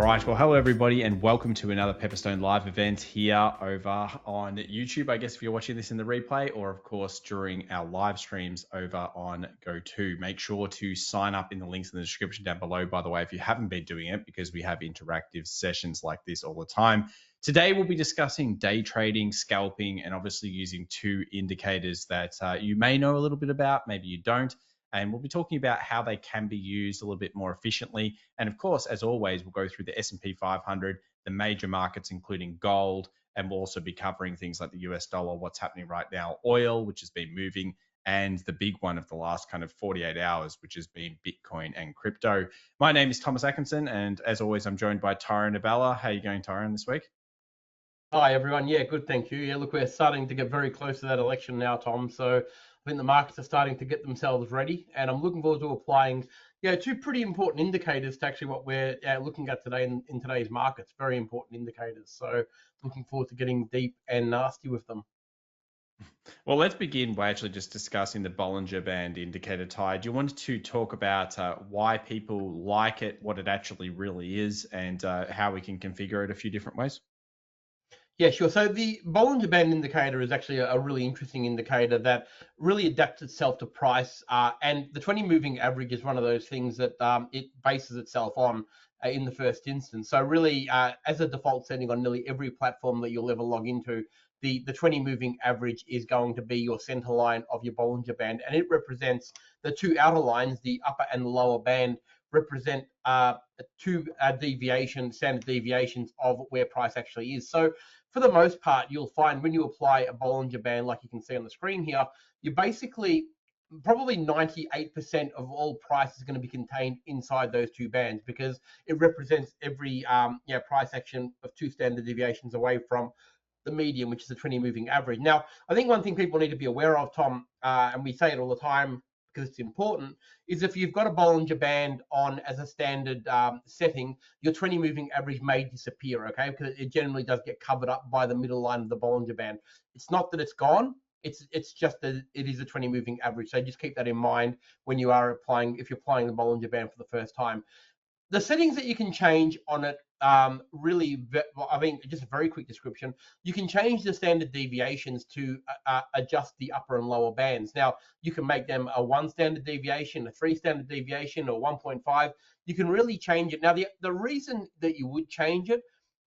right, well, hello everybody and welcome to another Pepperstone live event here over on YouTube. I guess if you're watching this in the replay, or of course during our live streams over on GoTo. Make sure to sign up in the links in the description down below, by the way, if you haven't been doing it, because we have interactive sessions like this all the time. Today we'll be discussing day trading, scalping, and obviously using two indicators that you may know a little bit about, maybe you don't. And we'll be talking about how they can be used a little bit more efficiently. And of course, as always, we'll go through the S&P 500, the major markets, including gold, and we'll also be covering things like the US dollar, what's happening right now, oil, which has been moving, and the big one of the last kind of 48 hours, which has been Bitcoin and crypto. My name is Thomas Atkinson, and as always, I'm joined by Tyrone Abella. How are you going, Tyrone, this week? Hi, everyone. Yeah, good, thank you. Yeah, look, we're starting to get very close to that election now, Tom. So I think the markets are starting to get themselves ready, and I'm looking forward to applying, two pretty important indicators to actually what we're looking at today in today's markets. Very important indicators. So looking forward to getting deep and nasty with them. Well, let's begin by actually just discussing the Bollinger Band indicator, Ty. Do you want to talk about why people like it, what it actually really is, and how we can configure it a few different ways? Yeah, sure. So the Bollinger Band indicator is actually a really interesting indicator that really adapts itself to price. And the 20 moving average is one of those things that it bases itself on in the first instance. So really, as a default setting on nearly every platform that you'll ever log into, the 20 moving average is going to be your center line of your Bollinger Band. And it represents the two outer lines, the upper and the lower band, represent two standard deviations of where price actually is. So for the most part, you'll find when you apply a Bollinger Band, like you can see on the screen here, you basically probably 98% of all price is going to be contained inside those two bands, because it represents every price action of two standard deviations away from the median, which is the 20 moving average. Now, I think one thing people need to be aware of, Tom, and we say it all the time because it's important, is if you've got a Bollinger Band on as a standard setting, your 20 moving average may disappear, okay? Because it generally does get covered up by the middle line of the Bollinger Band. It's not that it's gone, it's just that it is a 20 moving average. So just keep that in mind when you are if you're applying the Bollinger Band for the first time. The settings that you can change on it, just a very quick description. You can change the standard deviations to adjust the upper and lower bands. Now, you can make them a 1 standard deviation, a 3 standard deviation, or 1.5. You can really change it. Now, the reason that you would change it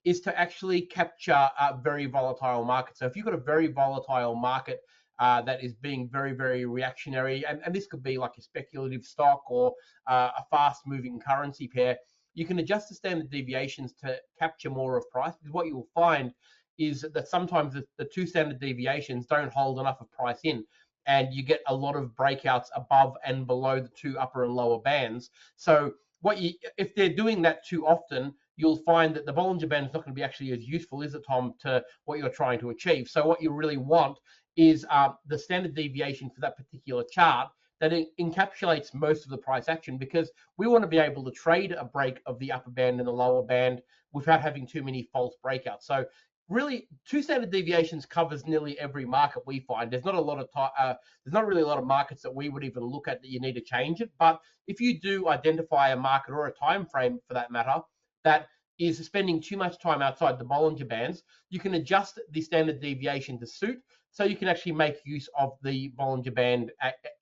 is to actually capture very volatile markets. So if you've got a very volatile market that is being very, very reactionary, and this could be like a speculative stock or a fast moving currency pair, you can adjust the standard deviations to capture more of price, because what you'll find is that sometimes the two standard deviations don't hold enough of price in, and you get a lot of breakouts above and below the two upper and lower bands. So if they're doing that too often, you'll find that the Bollinger Band is not going to be actually as useful, is it, Tom, to what you're trying to achieve. So what you really want is the standard deviation for that particular chart that it encapsulates most of the price action, because we want to be able to trade a break of the upper band and the lower band without having too many false breakouts. So really, two standard deviations covers nearly every market we find. There's not really a lot of markets that we would even look at that you need to change it. But if you do identify a market, or a time frame for that matter, that is spending too much time outside the Bollinger Bands, you can adjust the standard deviation to suit, so you can actually make use of the Bollinger Band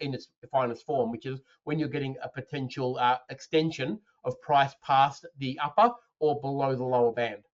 in its finest form, which is when you're getting a potential extension of price past the upper or below the lower band.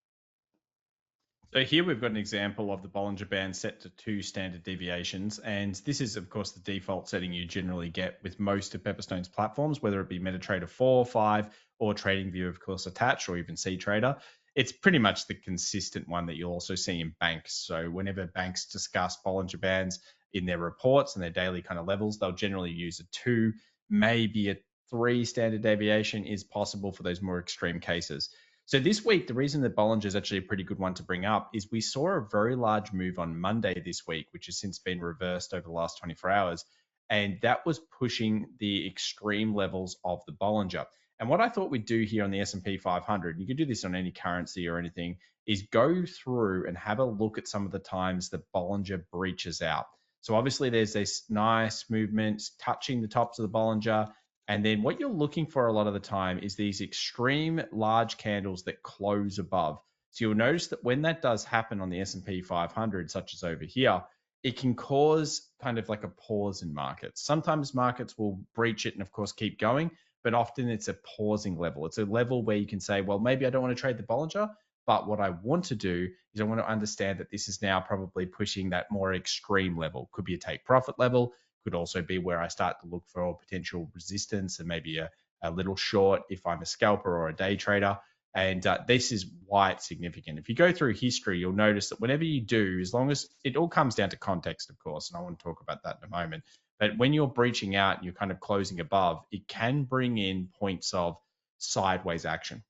So here we've got an example of the Bollinger Band set to 2 standard deviations. And this is, of course, the default setting you generally get with most of Pepperstone's platforms, whether it be MetaTrader 4, 5, or TradingView, of course, attached, or even CTrader. It's pretty much the consistent one that you'll also see in banks. So whenever banks discuss Bollinger Bands in their reports and their daily kind of levels, they'll generally use a 2, maybe a 3 standard deviation is possible for those more extreme cases. So this week, the reason that Bollinger is actually a pretty good one to bring up is we saw a very large move on Monday this week, which has since been reversed over the last 24 hours. And that was pushing the extreme levels of the Bollinger. And what I thought we'd do here on the S&P 500, you could do this on any currency or anything, is go through and have a look at some of the times that Bollinger breaches out. So obviously there's this nice movement touching the tops of the Bollinger, And then what you're looking for a lot of the time is these extreme large candles that close above. So you'll notice that when that does happen on the S&P 500, such as over here, it can cause kind of like a pause in markets. Sometimes markets will breach it and of course keep going, but often it's a pausing level. It's a level where you can say, well, maybe I don't want to trade the Bollinger, but what I want to do is I want to understand that this is now probably pushing that more extreme level. Could be a take profit level, could also be where I start to look for potential resistance and maybe a little short if I'm a scalper or a day trader. And this is why it's significant. If you go through history, you'll notice that whenever you do, as long as it all comes down to context, of course, and I want to talk about that in a moment. But when you're breaching out and you're kind of closing above, it can bring in points of sideways action.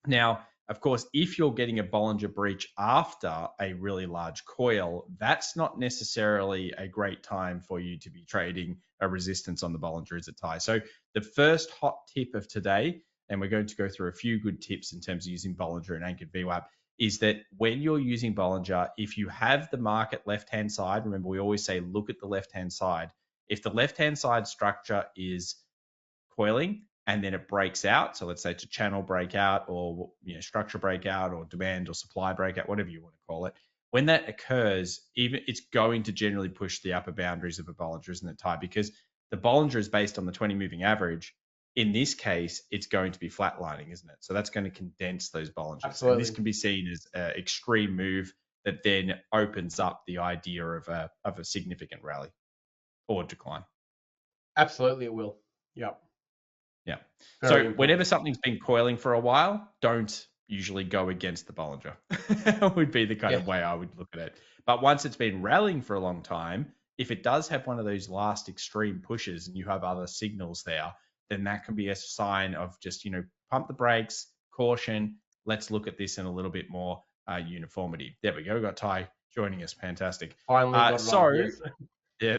Now, of course, if you're getting a Bollinger breach after a really large coil, that's not necessarily a great time for you to be trading a resistance on the Bollinger as it's high. So the first hot tip of today, and we're going to go through a few good tips in terms of using Bollinger and Anchored VWAP, is that when you're using Bollinger, if you have the market left-hand side, remember we always say look at the left-hand side. If the left-hand side structure is coiling and then it breaks out, so let's say it's a channel breakout or structure breakout or demand or supply breakout, whatever you want to call it, when that occurs, even it's going to generally push the upper boundaries of a Bollinger, isn't it, Ty? Because the Bollinger is based on the 20 moving average. In this case, it's going to be flatlining, isn't it? So that's going to condense those Bollingers. Absolutely. And this can be seen as an extreme move that then opens up the idea of a significant rally or decline. Absolutely, it will. Yep. Yeah. Very so important. whenever something's been coiling for a while, don't usually go against the Bollinger. Would be the kind of way I would look at it. But once it's been rallying for a long time, if it does have one of those last extreme pushes and you have other signals there, then that can be a sign of just, pump the brakes, caution. Let's look at this in a little bit more uniformity. There we go. We've got Ty joining us. Fantastic. Finally got it right, yes.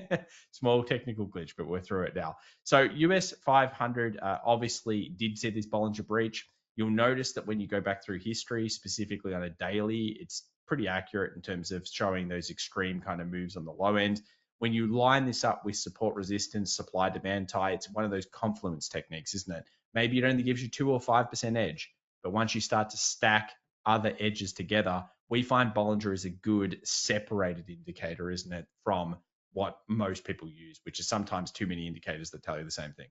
Yeah. Small technical glitch, but we're through it now. So US 500 obviously did see this Bollinger breach. You'll notice that when you go back through history, specifically on a daily, it's pretty accurate in terms of showing those extreme kind of moves on the low end. When you line this up with support resistance, supply demand tie, it's one of those confluence techniques, isn't it? Maybe it only gives you 2 or 5% edge, but once you start to stack other edges together, we find Bollinger is a good separated indicator, isn't it, from what most people use, which is sometimes too many indicators that tell you the same thing.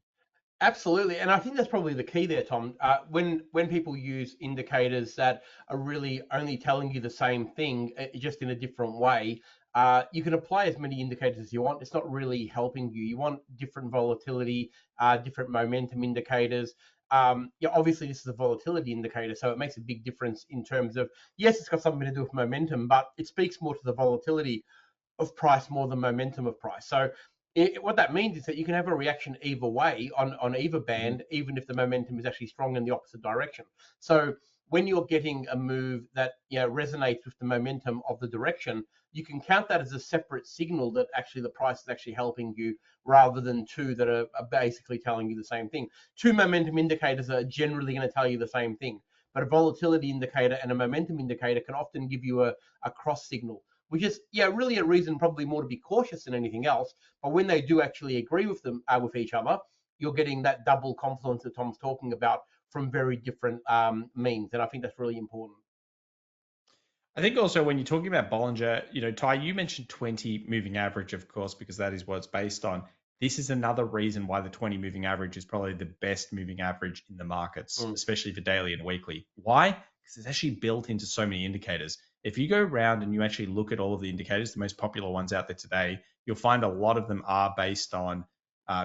Absolutely, and I think that's probably the key there, Tom. When people use indicators that are really only telling you the same thing, just in a different way, you can apply as many indicators as you want. It's not really helping you. You want different volatility, different momentum indicators. Obviously this is a volatility indicator, so it makes a big difference in terms of, yes, it's got something to do with momentum, but it speaks more to the volatility of price more than momentum of price. So what that means is that you can have a reaction either way on either band, even if the momentum is actually strong in the opposite direction. So when you're getting a move that resonates with the momentum of the direction, you can count that as a separate signal that actually the price is actually helping you, rather than two that are basically telling you the same thing. Two momentum indicators are generally going to tell you the same thing, but a volatility indicator and a momentum indicator can often give you a cross signal, which is really a reason probably more to be cautious than anything else. But when they do actually agree with them with each other, you're getting that double confluence that Tom's talking about from very different means, and I think that's really important. I think also when you're talking about Bollinger, Ty, you mentioned 20 moving average, of course, because that is what it's based on. This is another reason why the 20 moving average is probably the best moving average in the markets, especially for daily and weekly. Why? Because it's actually built into so many indicators. If you go around and you actually look at all of the indicators, the most popular ones out there today, you'll find a lot of them are based on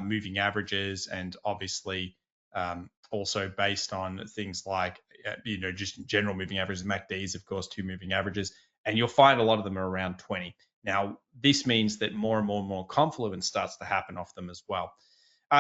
moving averages, and obviously also based on things like, just general moving averages. MACDs, of course, 2 moving averages, and you'll find a lot of them are around 20. Now, this means that more and more confluence starts to happen off them as well.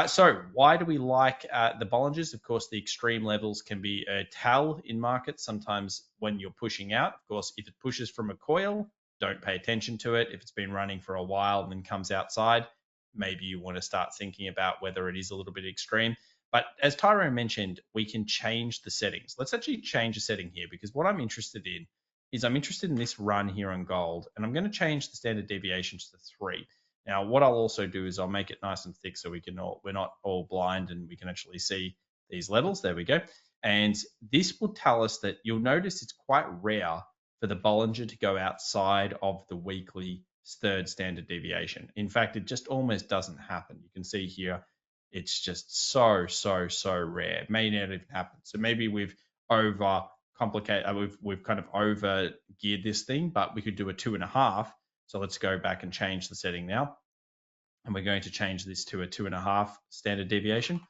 So why do we like the Bollingers? Of course, the extreme levels can be a tell in markets. Sometimes when you're pushing out, of course, if it pushes from a coil, don't pay attention to it. If it's been running for a while and then comes outside, maybe you want to start thinking about whether it is a little bit extreme. But as Tyrone mentioned, we can change the settings. Let's actually change the setting here, because what I'm interested in is I'm interested in this run here on gold, and I'm going to change the standard deviations to 3. Now, what I'll also do is I'll make it nice and thick so we're not all blind and we can actually see these levels. There we go. And this will tell us that you'll notice it's quite rare for the Bollinger to go outside of the weekly third standard deviation. In fact, it just almost doesn't happen. You can see here, it's just so rare. It may not even happen. So maybe we've we've kind of over geared this thing, but we could do a 2.5. So let's go back and change the setting now. And we're going to change this to a 2.5 standard deviation.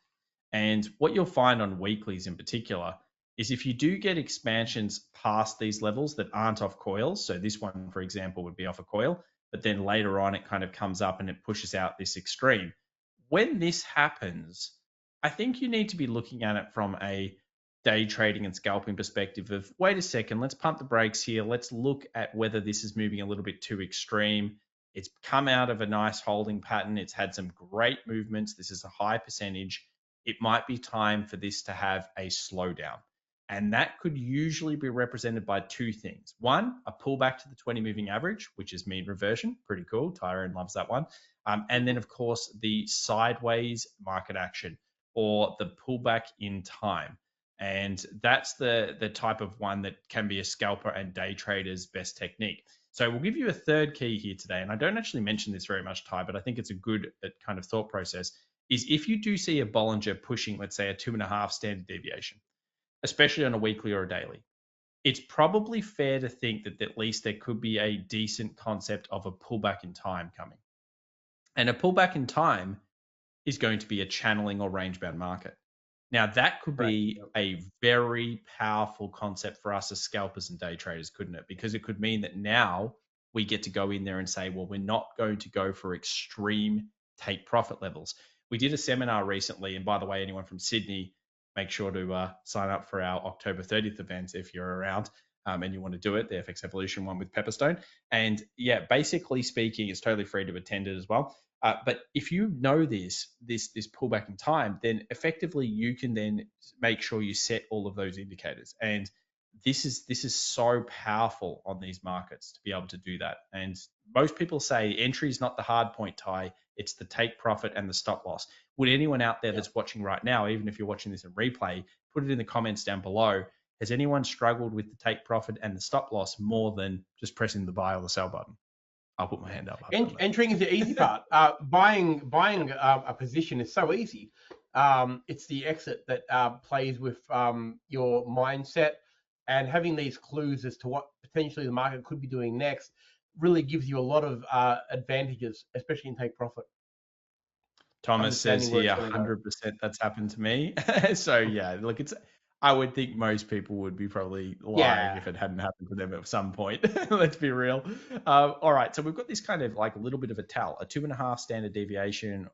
And what you'll find on weeklies in particular is if you do get expansions past these levels that aren't off coils, so this one, for example, would be off a coil, but then later on it kind of comes up and it pushes out this extreme. When this happens, I think you need to be looking at it from a day trading and scalping perspective of, wait a second, let's pump the brakes here. Let's look at whether this is moving a little bit too extreme. It's come out of a nice holding pattern. It's had some great movements. This is a high percentage. It might be time for this to have a slowdown. And that could usually be represented by two things. One, a pullback to the 20 moving average, which is mean reversion. Pretty cool. Tyrone loves that one. And then, of course, the sideways market action or the pullback in time. And that's the type of one that can be a scalper and day trader's best technique. So we'll give you a third key here today. And I don't actually mention this very much, Ty, but I think it's a good kind of thought process, is if you do see a Bollinger pushing, let's say, a 2.5 standard deviation, especially on a weekly or a daily, it's probably fair to think that at least there could be a decent concept of a pullback in time coming. And a pullback in time is going to be a channeling or range-bound market. Now, that could be a very powerful concept for us as scalpers and day traders, couldn't it? Because it could mean that now we get to go in there and say, well, we're not going to go for extreme take profit levels. We did a seminar recently, and by the way, anyone from Sydney, make sure to sign up for our October 30th event if you're around and you want to do it, the FX Evolution one with Pepperstone. And yeah, basically speaking, it's totally free to attend it as well. But if you know this pullback in time, then effectively you can then make sure you set all of those indicators. And this is so powerful on these markets to be able to do that. And most people say entry is not the hard point, Ty. It's the take profit and the stop loss. Would anyone out there that's watching right now, even if you're watching this in replay, put it in the comments down below. Has anyone struggled with the take profit and the stop loss more than just pressing the buy or the sell button? I'll put my hand up. Entering is the easy part. Buying a position is so easy. It's the exit that plays with your mindset, and having these clues as to what potentially the market could be doing next really gives you a lot of advantages, especially in take profit. Thomas says here 100% that's happened to me. So yeah, look, I would think most people would be probably lying if it hadn't happened to them at some point. Let's be real. All right, so we've got this kind of like a little bit of a tell. A 2.5 standard deviation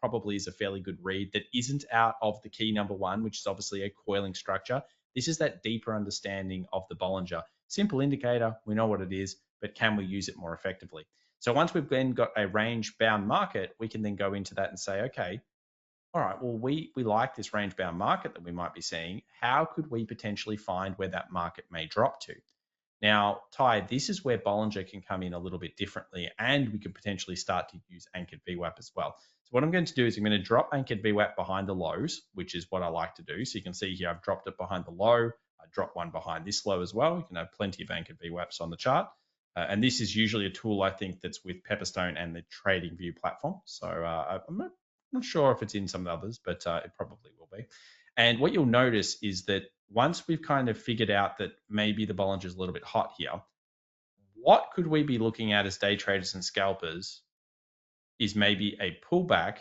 probably is a fairly good read that isn't out of the key number one, which is obviously a coiling structure. This is that deeper understanding of the Bollinger. Simple indicator, we know what it is, but can we use it more effectively? So once we've then got a range-bound market, we can then go into that and say, okay, all right, well, we like this range-bound market that we might be seeing. How could we potentially find where that market may drop to? Now, Ty, this is where Bollinger can come in a little bit differently, and we could potentially start to use Anchored VWAP as well. So what I'm going to do is I'm going to drop Anchored VWAP behind the lows, which is what I like to do. So you can see here I've dropped it behind the low. I dropped one behind this low as well. You can have plenty of Anchored VWAPs on the chart. And this is usually a tool, I think, that's with Pepperstone and the TradingView platform. So I'm not sure if it's in some of the others, but it probably will be. And what you'll notice is that once we've kind of figured out that maybe the Bollinger is a little bit hot here, what could we be looking at as day traders and scalpers is maybe a pullback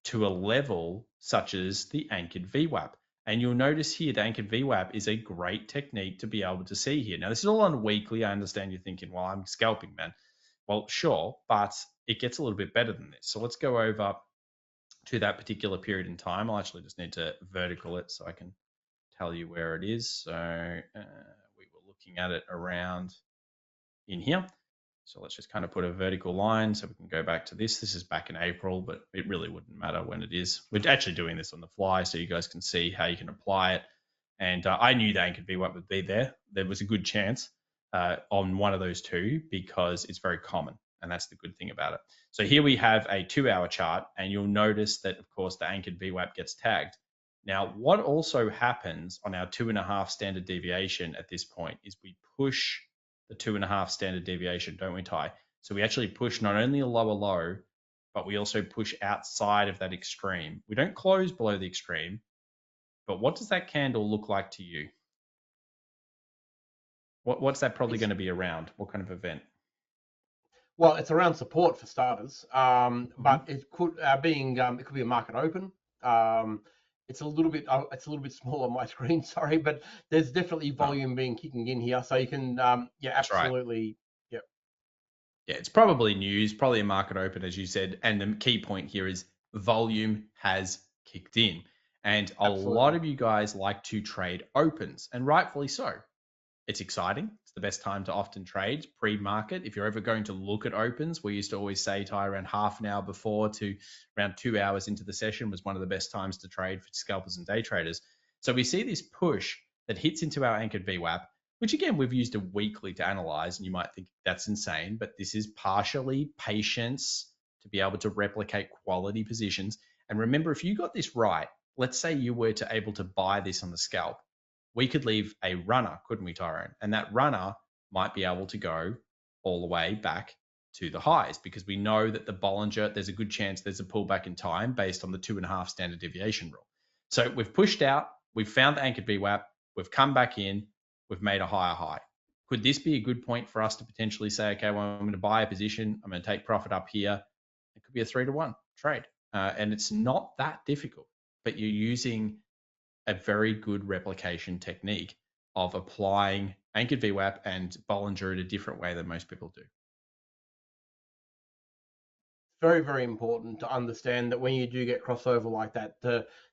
to a level such as the Anchored VWAP. And you'll notice here the Anchored VWAP is a great technique to be able to see here. Now, this is all on weekly. I understand you're thinking, well, I'm scalping, man. Well, sure, but it gets a little bit better than this. So let's go over to that particular period in time. I'll actually just need to vertical it so I can tell you where it is. So we were looking at it around in here. So let's just kind of put a vertical line so we can go back to this. This is back in April, but it really wouldn't matter when it is. We're actually doing this on the fly so you guys can see how you can apply it. And I knew the Anchored VWAP would be there. There was a good chance on one of those two because it's very common. And that's the good thing about it. So here we have a 2-hour chart, and you'll notice that, of course, the anchored VWAP gets tagged. Now, what also happens on our 2.5 standard deviation at this point is we push the 2.5 standard deviation, don't we, Ty? So we actually push not only a lower low, but we also push outside of that extreme. We don't close below the extreme, but what does that candle look like to you? What's that probably going to be around? What kind of event? Well, it's around support for starters, but it could it could be a market open. It's a little bit small on my screen, sorry, but there's definitely volume being kicking in here, so you can yeah, absolutely. Right. Yeah, it's probably news, probably a market open, as you said. And the key point here is volume has kicked in. And a lot of you guys like to trade opens, and rightfully so. It's exciting. It's the best time to often trade pre-market. If you're ever going to look at opens, we used to always say, Ty, around half an hour before to around 2 hours into the session was one of the best times to trade for scalpers and day traders. So we see this push that hits into our anchored VWAP, which again, we've used a weekly to analyze, and you might think that's insane, but this is partially patience to be able to replicate quality positions. And remember, if you got this right, let's say you were to able to buy this on the scalp, we could leave a runner, couldn't we, Tyrone? And that runner might be able to go all the way back to the highs, because we know that the Bollinger, there's a good chance there's a pullback in time based on the 2.5 standard deviation rule. So we've pushed out, we've found the anchored VWAP, we've come back in, we've made a higher high. Could this be a good point for us to potentially say, okay, well, I'm going to buy a position, I'm going to take profit up here. It could be a 3-to-1 trade. And it's not that difficult, but you're using a very good replication technique of applying anchored VWAP and Bollinger in a different way than most people do. Very, very important to understand that when you do get crossover like that,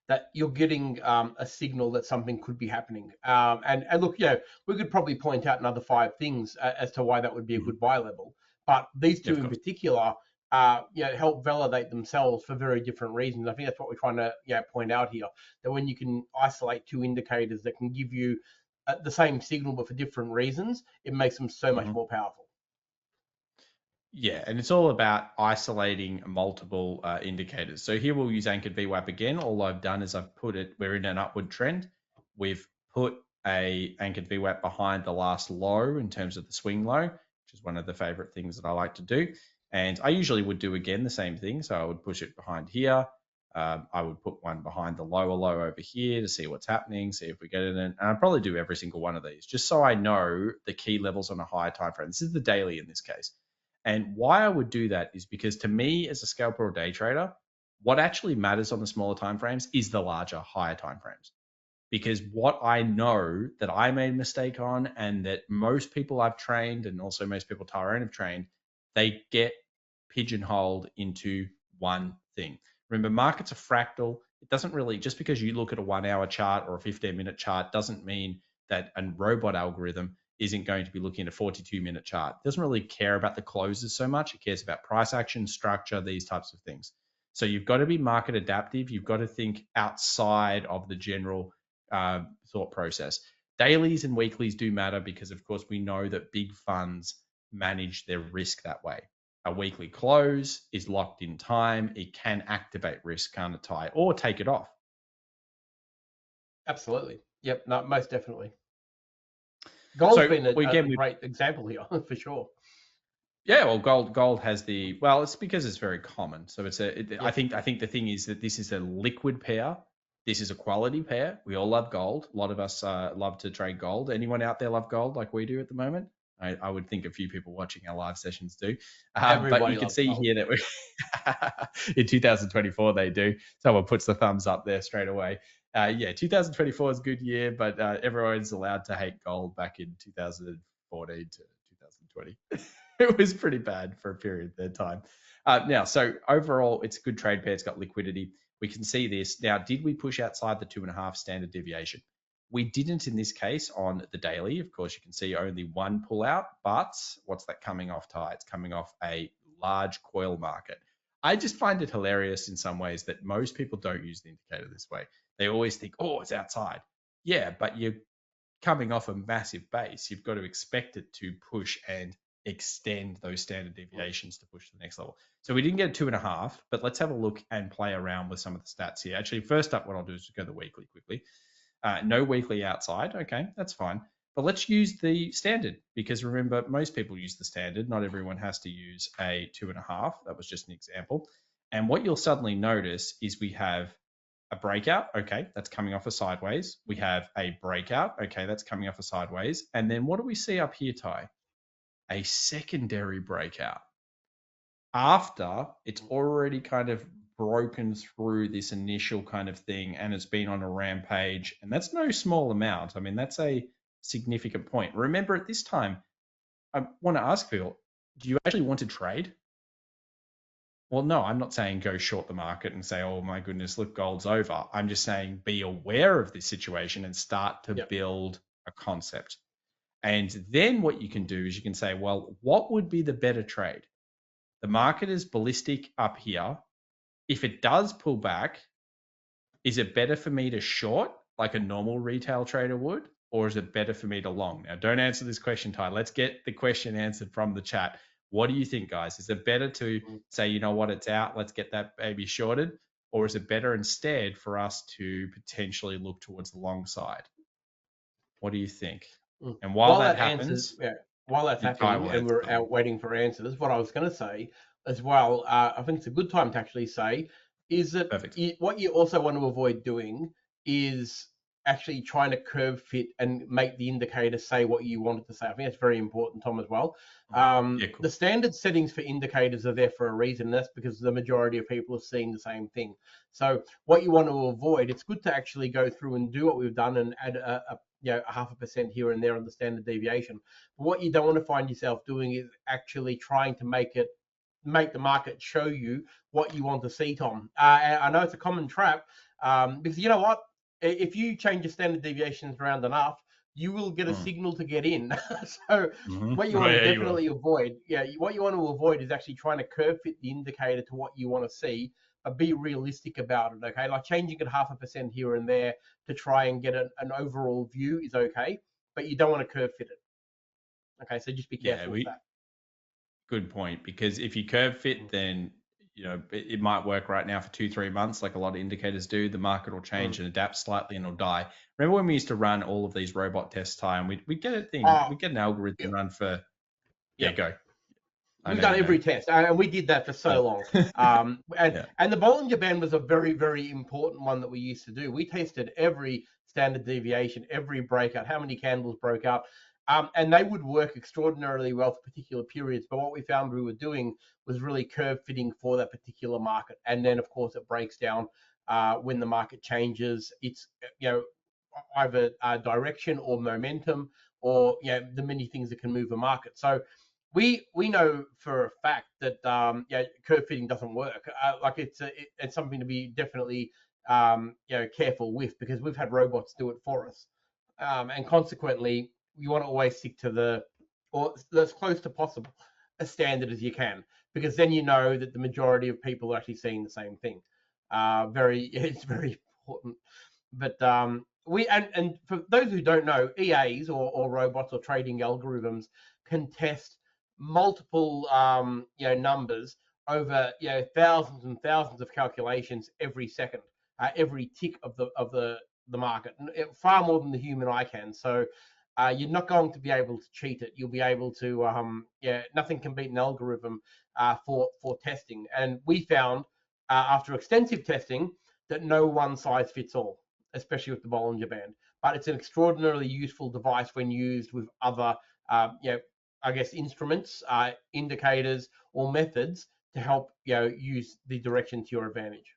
that you're getting a signal that something could be happening. And look, yeah, we could probably point out another 5 things as to why that would be a good buy level. But these two in particular, help validate themselves for very different reasons. I think that's what we're trying to point out here. That when you can isolate 2 indicators that can give you the same signal but for different reasons, it makes them so much more powerful. Yeah, and it's all about isolating multiple indicators. So here we'll use anchored VWAP again. All I've done is I've put it, we're in an upward trend. We've put a anchored VWAP behind the last low in terms of the swing low, which is one of the favorite things that I like to do. And I usually would do again the same thing. So I would push it behind here. I would put one behind the lower low over here to see what's happening, see if we get it in. And I'd probably do every single one of these just so I know the key levels on a higher time frame. This is the daily in this case. And why I would do that is because to me as a scalper or day trader, what actually matters on the smaller time frames is the larger, higher time frames. Because what I know that I made a mistake on, and that most people I've trained, and also most people Tyrone have trained, they get pigeonholed into one thing. Remember, markets are fractal. It doesn't really, just because you look at a 1-hour chart or a 15-minute chart doesn't mean that a robot algorithm isn't going to be looking at a 42-minute chart. It doesn't really care about the closes so much. It cares about price action, structure, these types of things. So you've got to be market adaptive. You've got to think outside of the general thought process. Dailies and weeklies do matter because, of course, we know that big funds manage their risk that way. A weekly close is locked in time. It can activate risk, can't it, Ty, or take it off. Absolutely. Yep, no, most definitely. Gold's been a great example here for sure. Yeah, well, gold has the, well, it's because it's very common. So it's I think the thing is that this is a liquid pair. This is a quality pair. We all love gold. A lot of us love to trade gold. Anyone out there love gold like we do at the moment? I would think a few people watching our live sessions do. But you can see gold here that we in 2024 they do. Someone puts the thumbs up there straight away. 2024 is a good year, but everyone's allowed to hate gold back in 2014 to 2020. It was pretty bad for a period of their time. Now, so overall, it's a good trade pair. It's got liquidity. We can see this. Now, did we push outside the 2.5 standard deviation? We didn't in this case on the daily. Of course, you can see only one pullout, but what's that coming off, Ty? It's coming off a large coil market. I just find it hilarious in some ways that most people don't use the indicator this way. They always think, oh, it's outside. Yeah, but you're coming off a massive base. You've got to expect it to push and extend those standard deviations to push to the next level. So we didn't get 2.5, but let's have a look and play around with some of the stats here. Actually, first up, what I'll do is go the weekly quickly. No weekly outside. Okay, that's fine. But let's use the standard, because remember, most people use the standard. Not everyone has to use a 2.5. That was just an example. And what you'll suddenly notice is we have a breakout. Okay, that's coming off a sideways. We have a breakout. Okay, that's coming off a sideways. And then what do we see up here, Ty? A secondary breakout. After it's already kind of broken through this initial kind of thing and it's been on a rampage, and that's no small amount. I mean, that's a significant point. Remember, at this time, I want to ask Phil, do you actually want to trade? Well, no, I'm not saying go short the market and say, oh my goodness, look, gold's over. I'm just saying be aware of this situation and start to build a concept. And then what you can do is you can say, well, what would be the better trade? The market is ballistic up here. If it does pull back, is it better for me to short like a normal retail trader would, or is it better for me to long? Now, don't answer this question, Ty. Let's get the question answered from the chat. What do you think, guys? Is it better to say, you know what, it's out, let's get that baby shorted? Or is it better instead for us to potentially look towards the long side? What do you think? And while that happens, while that's happening and we're out waiting for answers, what I was going to say as well, I think it's a good time to actually say, is that what you also want to avoid doing is actually trying to curve fit and make the indicator say what you want it to say. I think that's very important, Tom, as well. Cool. The standard settings for indicators are there for a reason, and that's because the majority of people are seeing the same thing. So what you want to avoid, it's good to actually go through and do what we've done and add a 0.5% here and there on the standard deviation. But what you don't want to find yourself doing is actually trying to make the market show you what you want to see, Tom. I know it's a common trap, because you know what? If you change your standard deviations around enough, you will get a signal to get in. So what you want to definitely avoid, what you want to avoid is actually trying to curve fit the indicator to what you want to see, but be realistic about it, okay? Like changing it 0.5% here and there to try and get an overall view is okay, but you don't want to curve fit it. Okay, so just be careful with that. Good point, because if you curve fit, then it might work right now for 2-3 months, like a lot of indicators do. The market will change and adapt slightly and it'll die. Remember when we used to run all of these robot tests, Ty, and we'd get a thing, we'd get an algorithm run for, go. We've done every test, and we did that for so long. And the Bollinger Band was a very, very important one that we used to do. We tested every standard deviation, every breakout, how many candles broke out. And they would work extraordinarily well for particular periods. But what we found we were doing was really curve fitting for that particular market. And then, of course, it breaks down when the market changes. It's either direction or momentum, or the many things that can move a market. So we know for a fact that curve fitting doesn't work. Like it's something to be definitely careful with, because we've had robots do it for us, and consequently, you want to always stick to or as close to possible a standard as you can, because then you know that the majority of people are actually seeing the same thing. It's very important. But and for those who don't know, EAs or robots or trading algorithms can test multiple numbers over thousands and thousands of calculations every second, every tick of the market, far more than the human eye can. So you're not going to be able to cheat it. You'll be able to, nothing can beat an algorithm for testing. And we found after extensive testing that no one size fits all, especially with the Bollinger Band. But it's an extraordinarily useful device when used with other, instruments, indicators, or methods to help use the direction to your advantage.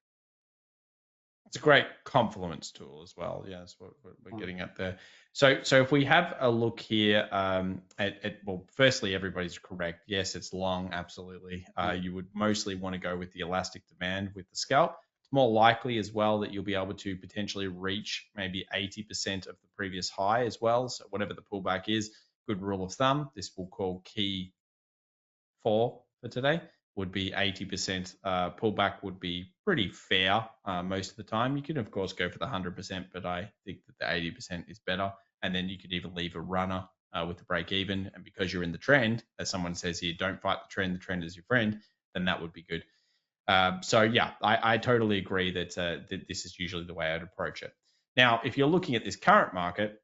It's a great confluence tool as well. Yeah, that's what we're getting at there. So if we have a look here well, firstly, everybody's correct. Yes, it's long, absolutely. You would mostly want to go with the elastic demand with the scalp. It's more likely as well that you'll be able to potentially reach maybe 80% of the previous high as well. So whatever the pullback is, good rule of thumb, this we'll call key 4 for today, would be 80%. Pullback would be pretty fair most of the time. You can, of course, go for the 100%, but I think that the 80% is better. And then you could even leave a runner with the break even. And because you're in the trend, as someone says here, don't fight the trend is your friend, then that would be good. So yeah, I totally agree that this is usually the way I'd approach it. Now, if you're looking at this current market,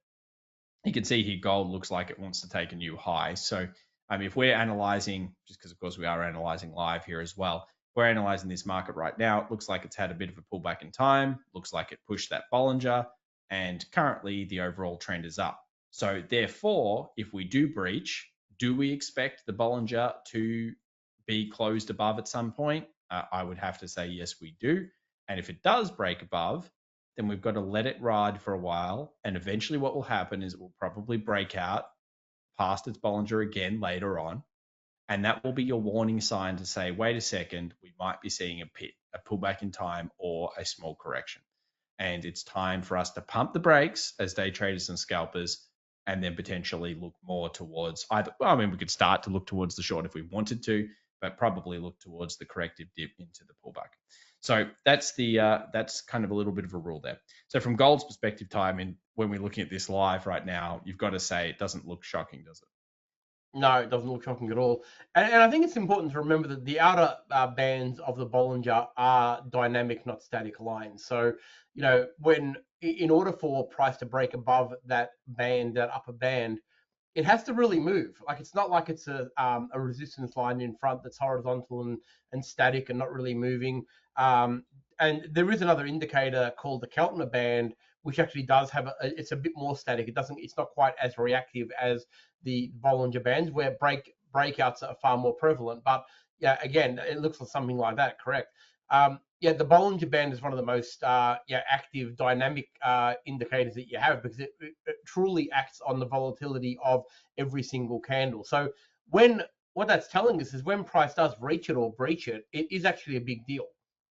you can see here gold looks like it wants to take a new high. So if we're analyzing, just because of course we are analyzing live here as well, we're analyzing this market right now. It looks like it's had a bit of a pullback in time. Looks like it pushed that Bollinger, and currently the overall trend is up. So therefore, if we do breach, do we expect the Bollinger to be closed above at some point? I would have to say yes, we do. And if it does break above, then we've got to let it ride for a while. And eventually what will happen is it will probably break out past its Bollinger again later on. And that will be your warning sign to say, wait a second, we might be seeing a pullback in time or a small correction. And it's time for us to pump the brakes as day traders and scalpers, and then potentially look more towards either, well, we could start to look towards the short if we wanted to, but probably look towards the corrective dip into the pullback. So that's kind of a little bit of a rule there. So from gold's perspective, Ty, when we're looking at this live right now, you've got to say it doesn't look shocking, does it? No, it doesn't look shocking at all. And I think it's important to remember that the outer bands of the Bollinger are dynamic, not static lines. So, when in order for price to break above that band, that upper band, it has to really move. Like, it's not like it's a resistance line in front that's horizontal and static and not really moving. And there is another indicator called the Keltner band, which actually does have it's a bit more static. It's not quite as reactive as the Bollinger Bands, where breakouts are far more prevalent. But yeah, again, it looks like something like that, correct? Yeah, the Bollinger Band is one of the most active, dynamic indicators that you have, because it truly acts on the volatility of every single candle. So what that's telling us is when price does reach it or breach it, it is actually a big deal.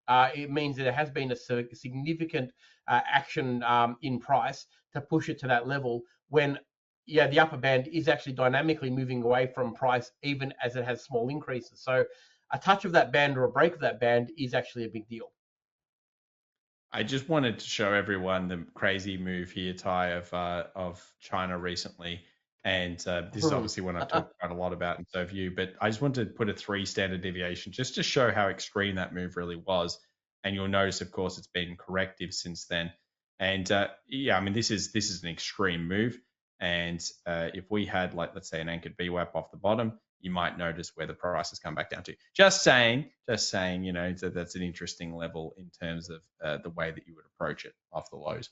It means that there has been a significant action in price to push it to that level, when the upper band is actually dynamically moving away from price, even as it has small increases. So a touch of that band or a break of that band is actually a big deal. I just wanted to show everyone the crazy move here, Ty, of China recently. And this is obviously one I've talked about a lot about, and so have you. But I just wanted to put a 3 standard deviation just to show how extreme that move really was. And you'll notice, of course, it's been corrective since then. And this is an extreme move. And if we had, like, let's say, an anchored VWAP off the bottom, you might notice where the price has come back down to. Just saying, that's an interesting level in terms of the way that you would approach it off the lows.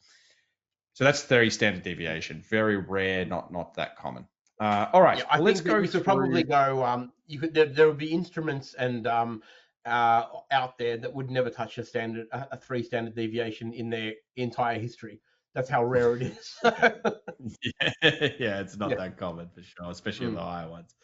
So that's 30 standard deviation. Very rare, not that common. All right, I think we could probably go. There would be instruments and out there that would never touch a 3 standard deviation in their entire history. That's how rare it is. It's not that common for sure, especially the higher ones.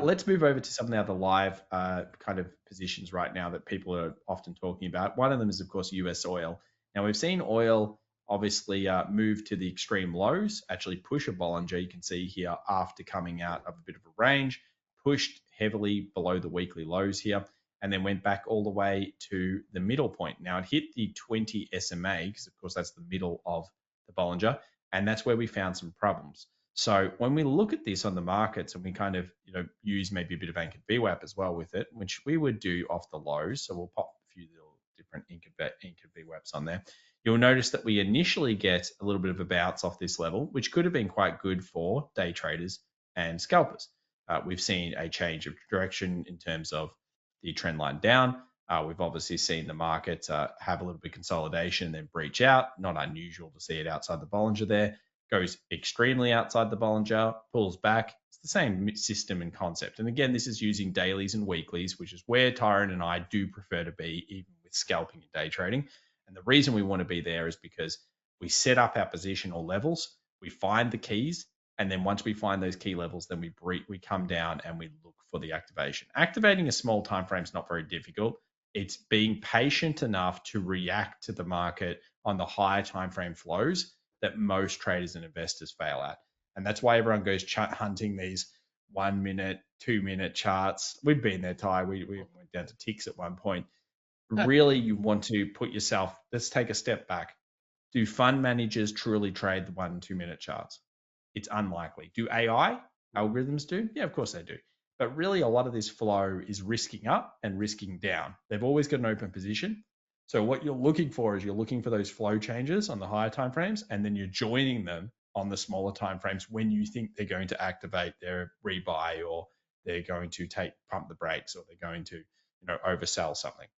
Let's move over to some of the other live kind of positions right now that people are often talking about. One of them is, of course, US oil. Now, we've seen oil obviously move to the extreme lows, actually push a Bollinger. You can see here after coming out of a bit of a range, pushed heavily below the weekly lows here, and then went back all the way to the middle point. Now, it hit the 20 SMA, because, of course, that's the middle of the Bollinger, and that's where we found some problems. So when we look at this on the markets and we kind of use maybe a bit of anchored VWAP as well with it, which we would do off the lows, so we'll pop a few little different anchored VWAPs on there, you'll notice that we initially get a little bit of a bounce off this level, which could have been quite good for day traders and scalpers. We've seen a change of direction in terms of the trend line down. We've obviously seen the market have a little bit of consolidation and then breach out. Not unusual to see it outside the Bollinger there. Goes extremely outside the Bollinger, pulls back. It's the same system and concept. And again, this is using dailies and weeklies, which is where Tyron and I do prefer to be, even with scalping and day trading. And the reason we want to be there is because we set up our positional levels, we find the keys, and then once we find those key levels, then we come down and we look for the activation. Activating a small time frame is not very difficult. It's being patient enough to react to the market on the higher time frame flows that most traders and investors fail at. And that's why everyone goes hunting these 1 minute, 2 minute charts. We've been there, Ty. We went down to ticks at one point. Really, you want to put yourself, let's take a step back. Do fund managers truly trade the 1 and 2 minute charts? It's unlikely. Do AI algorithms do? Yeah, of course they do. But really, a lot of this flow is risking up and risking down. They've always got an open position. So what you're looking for is you're looking for those flow changes on the higher timeframes, and then you're joining them on the smaller timeframes when you think they're going to activate their rebuy, or they're going to pump the brakes, or they're going to oversell something.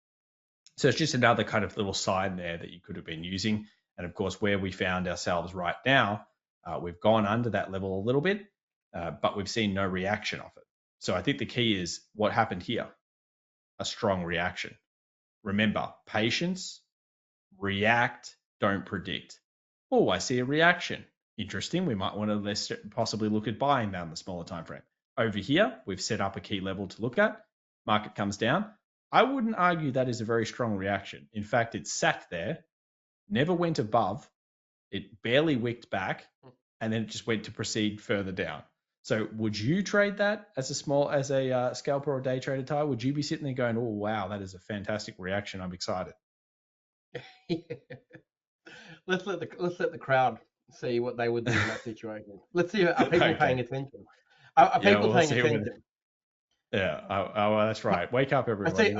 So it's just another kind of little sign there that you could have been using. And of course, where we found ourselves right now, we've gone under that level a little bit, but we've seen no reaction of it. So I think the key is what happened here, a strong reaction. Remember, patience, react, don't predict. Oh, I see a reaction. Interesting. We might want to possibly look at buying down the smaller time frame. Over here, we've set up a key level to look at. Market comes down. I wouldn't argue that is a very strong reaction. In fact, it sat there, never went above, it barely wicked back, and then it just went to proceed further down. So would you trade that as a scalper or day trader, Ty? Would you be sitting there going, oh, wow, that is a fantastic reaction. I'm excited. Let's let the crowd see what they would do in that situation. Let's see, are people paying attention? Are people paying attention? Yeah, well, that's right. Wake up, everybody.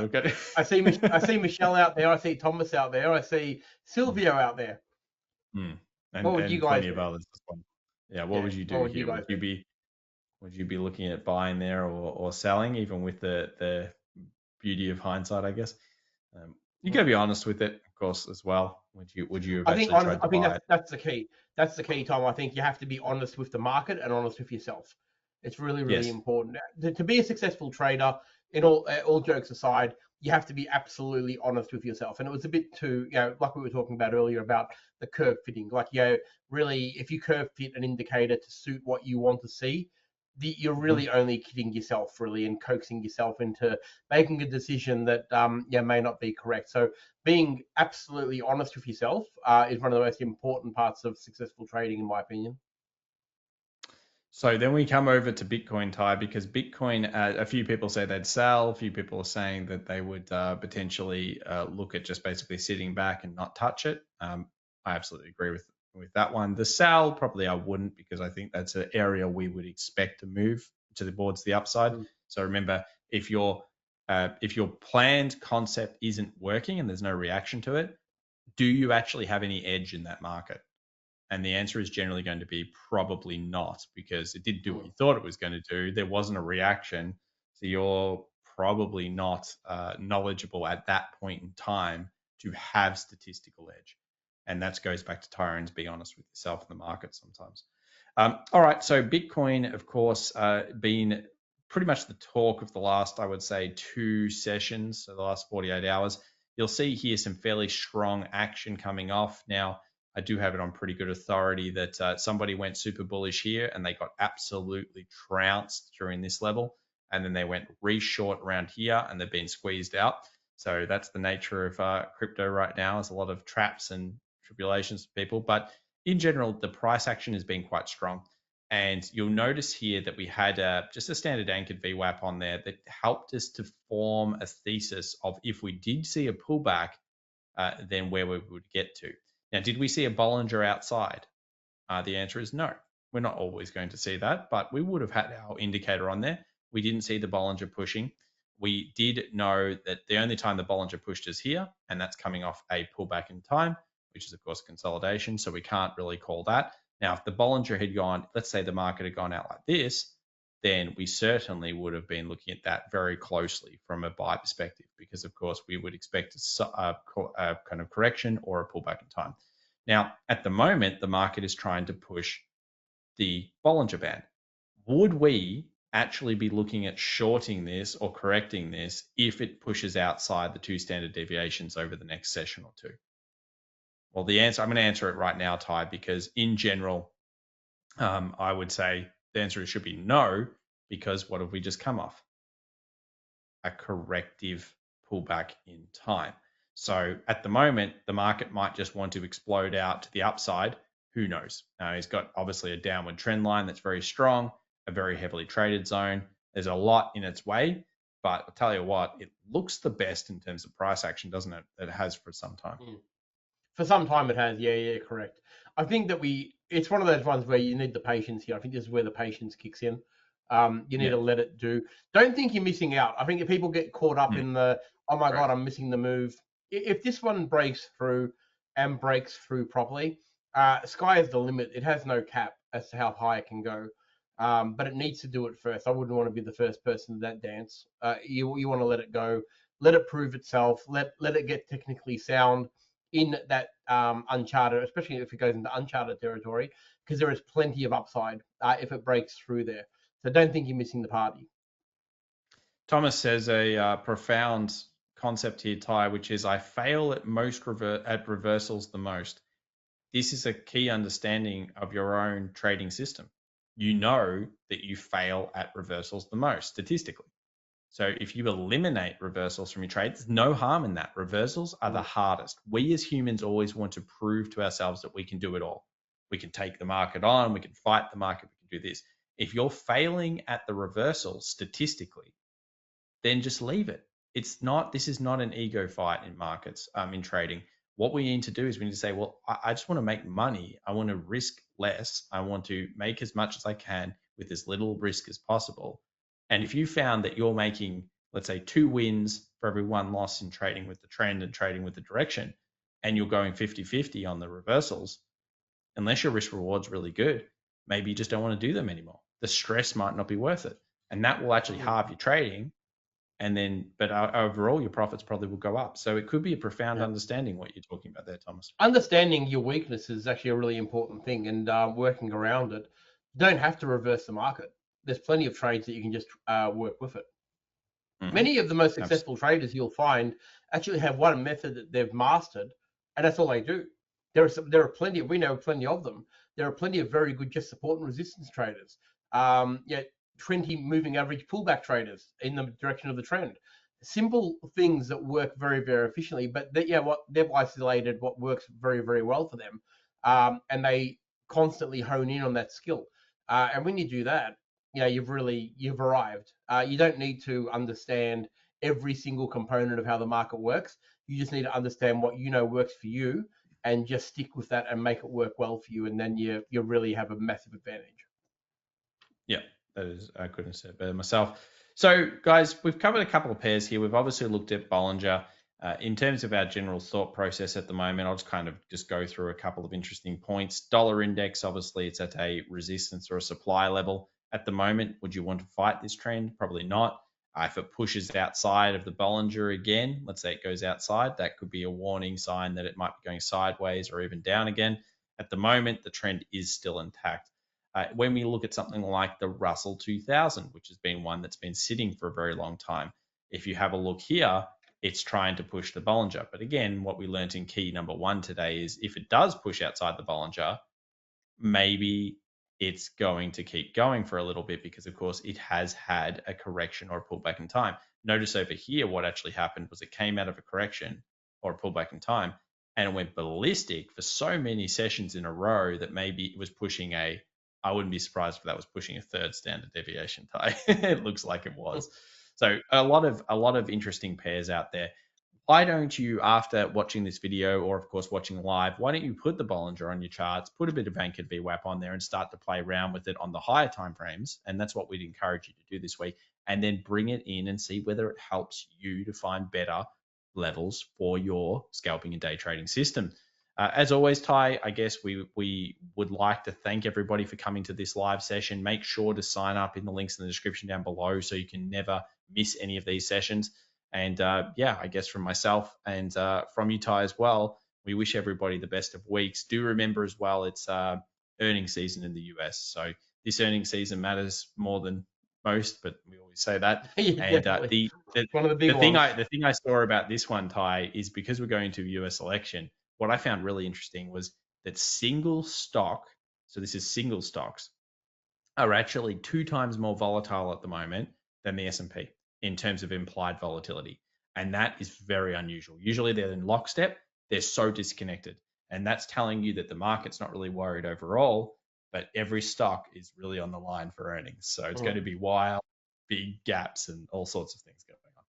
I see Michelle out there. I see Thomas out there. I see Silvio out there. And what would you guys do? Of others as well. Yeah, what would you do here? Would you be looking at buying there or selling, even with the beauty of hindsight, I guess? You got to be honest with it, of course, as well. Would you have actually tried to buy it? That's the key. That's the key, Tom. I think you have to be honest with the market and honest with yourself. It's really, really important to be a successful trader. In all jokes aside, you have to be absolutely honest with yourself. And it was a bit too, like we were talking about earlier about the curve fitting. Like, really, if you curve fit an indicator to suit what you want to see, you're really only kidding yourself, really, and coaxing yourself into making a decision that may not be correct. So being absolutely honest with yourself is one of the most important parts of successful trading, in my opinion. So then we come over to Bitcoin, Ty, because Bitcoin, a few people say they'd sell. A few people are saying that they would potentially look at just basically sitting back and not touch it. I absolutely agree with that one. The sell, probably I wouldn't, because I think that's an area we would expect to move towards the upside. So remember, if your planned concept isn't working and there's no reaction to it, do you actually have any edge in that market? And the answer is generally going to be probably not, because it didn't do what you thought it was going to do. There wasn't a reaction. So you're probably not knowledgeable at that point in time to have statistical edge. And that goes back to Tyrone's be honest with yourself in the market sometimes. All right, so Bitcoin, of course, been pretty much the talk of the last, I would say, 2 sessions, so the last 48 hours. You'll see here some fairly strong action coming off. Now, I do have it on pretty good authority that somebody went super bullish here and they got absolutely trounced during this level. And then they went re-short around here and they've been squeezed out. So that's the nature of crypto right now. There's a lot of traps and tribulations for people. But in general, the price action has been quite strong. And you'll notice here that we had just a standard anchored VWAP on there that helped us to form a thesis of if we did see a pullback, then where we would get to. Now, did we see a Bollinger outside? The answer is no. We're not always going to see that, but we would have had our indicator on there. We didn't see the Bollinger pushing. We did know that the only time the Bollinger pushed is here, and that's coming off a pullback in time, which is, of course, consolidation, so we can't really call that. Now, if the Bollinger had gone, let's say the market had gone out like this, then we certainly would have been looking at that very closely from a buy perspective, because of course we would expect a kind of correction or a pullback in time. Now, at the moment, the market is trying to push the Bollinger Band. Would we actually be looking at shorting this or correcting this if it pushes outside the 2 standard deviations over the next session or 2? Well, the answer, I'm going to answer it right now, Ty, because in general, I would say the answer should be no, because what have we just come off? A corrective pullback in time. So at the moment, the market might just want to explode out to the upside. Who knows? He's got obviously a downward trend line that's very strong, a very heavily traded zone. There's a lot in its way, but I'll tell you what, it looks the best in terms of price action, doesn't it? That it has for some time. For some time it has. Yeah, correct. I think that it's one of those ones where you need the patience here. I think this is where the patience kicks in. You need Yeah. to let it do. Don't think you're missing out. I think if people get caught up in the, oh my Right. God, I'm missing the move. If this one breaks through and breaks through properly, sky is the limit. It has no cap as to how high it can go. But it needs to do it first. I wouldn't want to be the first person to that dance. You want to let it go, let it prove itself, let it get technically sound in that uncharted, especially if it goes into uncharted territory, because there is plenty of upside if it breaks through there. So don't think you're missing the party. Thomas says a profound concept here, Ty, which is I fail at at reversals the most. This is a key understanding of your own trading system. You know that you fail at reversals the most statistically. So if you eliminate reversals from your trade, there's no harm in that. Reversals are the hardest. We as humans always want to prove to ourselves that we can do it all. We can take the market on, we can fight the market, we can do this. If you're failing at the reversals statistically, then just leave it. This is not an ego fight in markets, in trading. What we need to do is we need to say, well, I just want to make money. I want to risk less. I want to make as much as I can with as little risk as possible. And if you found that you're making, let's say, 2 wins for every 1 loss in trading with the trend and trading with the direction, and you're going 50-50 on the reversals, unless your risk reward's really good, maybe you just don't want to do them anymore. The stress might not be worth it. And that will actually halve your trading. And then, but overall, your profits probably will go up. So it could be a profound understanding what you're talking about there, Thomas. Understanding your weakness is actually a really important thing, and working around it. You don't have to reverse the market. There's plenty of trades that you can just work with it. Mm-hmm. Many of the most successful traders you'll find actually have one method that they've mastered, and that's all they do. There are plenty. We know plenty of them. There are plenty of very good just support and resistance traders. 20 moving average pullback traders in the direction of the trend. Simple things that work very, very efficiently, but they've isolated what works very, very well for them, and they constantly hone in on that skill. And when you do that, you've arrived. You don't need to understand every single component of how the market works. You just need to understand what works for you, and just stick with that and make it work well for you, and then you really have a massive advantage. Yeah, that is, I couldn't say it better myself. So, guys, we've covered a couple of pairs here. We've obviously looked at Bollinger. In terms of our general thought process at the moment, I'll just go through a couple of interesting points. Dollar index, obviously, it's at a resistance or a supply level at the moment. Would you want to fight this trend? Probably not. If it pushes outside of the Bollinger again, let's say it goes outside, that could be a warning sign that it might be going sideways or even down again. At the moment, the trend is still intact. When we look at something like the Russell 2000, which has been one that's been sitting for a very long time, if you have a look here, it's trying to push the Bollinger. But again, what we learned in key number 1 today is if it does push outside the Bollinger, maybe it's going to keep going for a little bit because, of course, it has had a correction or a pullback in time. Notice over here what actually happened was it came out of a correction or a pullback in time and it went ballistic for so many sessions in a row that maybe it was pushing I wouldn't be surprised if that was pushing a 3rd standard deviation tie. It looks like it was. So a lot of interesting pairs out there. Why don't you, after watching this video or of course watching live, why don't you put the Bollinger on your charts, put a bit of Anchored VWAP on there and start to play around with it on the higher time frames? And that's what we'd encourage you to do this week. And then bring it in and see whether it helps you to find better levels for your scalping and day trading system. As always, Ty, I guess we would like to thank everybody for coming to this live session. Make sure to sign up in the links in the description down below so you can never miss any of these sessions. And I guess from myself and from you, Ty, as well, we wish everybody the best of weeks. Do remember as well, it's earnings season in the US. So this earnings season matters more than most, but we always say that. And one of the big ones. The thing I saw about this one, Ty, is because we're going to a US election, what I found really interesting was that single stock, so this is single stocks, are actually 2 times more volatile at the moment than the S&P in terms of implied volatility. And that is very unusual. Usually they're in lockstep, they're so disconnected. And that's telling you that the market's not really worried overall, but every stock is really on the line for earnings. So it's going to be wild, big gaps and all sorts of things going on.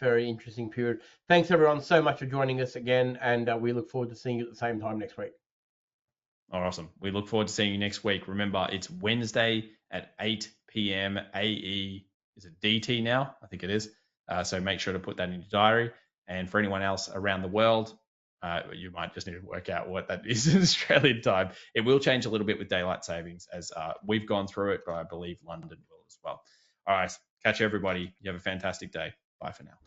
very interesting period. Thanks everyone so much for joining us again, and we look forward to seeing you at the same time next week. Awesome. We look forward to seeing you next week. Remember, it's Wednesday at 8 p.m. AE. Is it DT now? I think it is. So make sure to put that in your diary. And for anyone else around the world, you might just need to work out what that is in Australian time. It will change a little bit with daylight savings as we've gone through it, but I believe London will as well. All right. Catch you, everybody. You have a fantastic day. Bye for now.